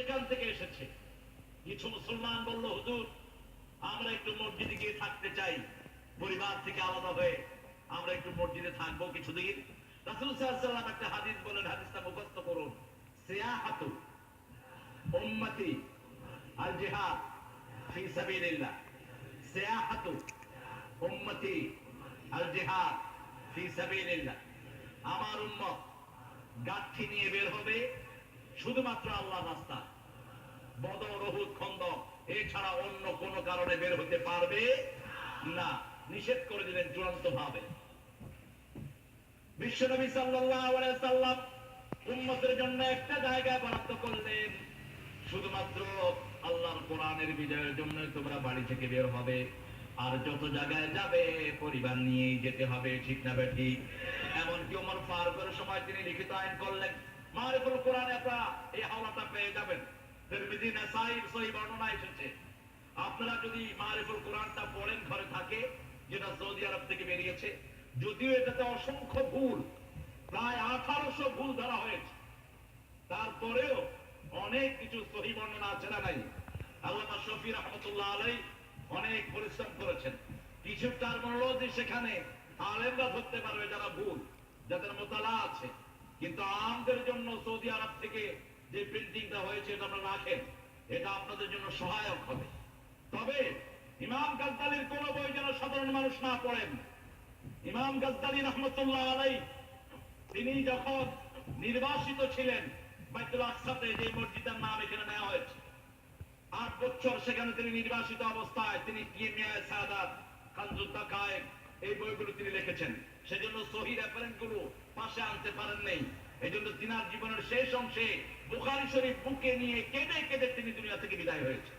সেখান থেকে এসেছে। কিছু মুসলমান বলল, হুজুর আমরা একটু মসজিদে গিয়ে থাকতে চাই, পরিবার থেকে আলাদা হয়ে আমরা একটু মসজিদে থাকবো কিছুদিন। রাসূল সাল্লাল্লাহু আলাইহি ওয়াসাল্লাম একটা হাদিস বলেন, হাদিসটা মুখস্থ করুন। সিয়াহাতু উম্মতি আল জিহাদ ফি সাবিলিল্লাহ। সিয়াহাতু উম্মতি আল জিহাদ ফি সাবিলিল্লাহ। আমার উম্মত গাঠি নিয়ে বের হবে শুধুমাত্র আল্লাহর রাস্তা। বদর, উহুদ, খন্দক এছাড়া অন্য কোন কারণে বের হতে পারবে না, নিষেধ করে দিলেন চূড়ান্ত ভাবে। বিশ্বনবী সাল্লাল্লাহু আলাইহি সাল্লাম উম্মতের জন্য একটা জায়গা বরাদ্দ করলেন, শুধুমাত্র আল্লাহর কোরআনের বিজয়ের জন্য তোমরা বাড়ি থেকে বের হবে, আর যত জায়গায় যাবে পরিবার নিয়েই যেতে হবে। ঠিক না ঠিক? এমনকি ওমর ফারুকের সময় তিনি লিখিত আইন করলেন, মারিফুল কোরআনে আপনারা এই হাওলাটা পেয়ে যাবেন। তিরমিজি, নাসাঈ সহিহ বর্ণনা এসেছে, আপনারা যদি মারিফুল কোরআনটা পড়েন ঘরে থাকে, যেটা সৌদি আরব থেকে বেরিয়েছে, যদিও এটাতে অসংখ্য ভুল, প্রায় 1800 ভুল ধরা হয়েছে, তারপরেও অনেক কিছু সহিহ বর্ণনা আছে না নাই? আল্লামা শফি রাহমাতুল্লাহ আলাইহি অনেক পরিশ্রম করেছেন। কিছু টার্মিনোলজি সেখানে আলেমরা ধরতে পারবে যারা ভুল, যাদের মোতালা আছে, কিন্তু আমদের জন্য সৌদি আরব থেকে যে প্রিন্টিংটা হয়েছে এটা আপনারা রাখেন, এটা আপনাদের জন্য সহায়ক হবে। তবে ইমাম গাজ্জালির কোন বই যেন সাধারণ মানুষ না পড়েন। ইমাম গাজ্জালি রাহমাতুল্লাহ আলাইহি তিনি যখন নির্বাসিত ছিলেন বাইতুল আকসাতে, যে মসজিদের নাম এখানে নেওয়া হয়েছে, 8 বছর সেখানে তিনি নির্বাসিত অবস্থায় তিনি কিমিয়ায়ে সাদাত, কানজুদ দাকায়েক এই বইগুলো তিনি লিখেছেন। সেজন্য সহিহ রেফারেন্স গুলো পাশে আনতে পারেন নাই। এজন্য তিনার জীবনের শেষ অংশে বুখারী শরীফ বুকে নিয়ে কেঁদে কেঁদে তিনি দুনিয়া থেকে বিদায় হয়েছে।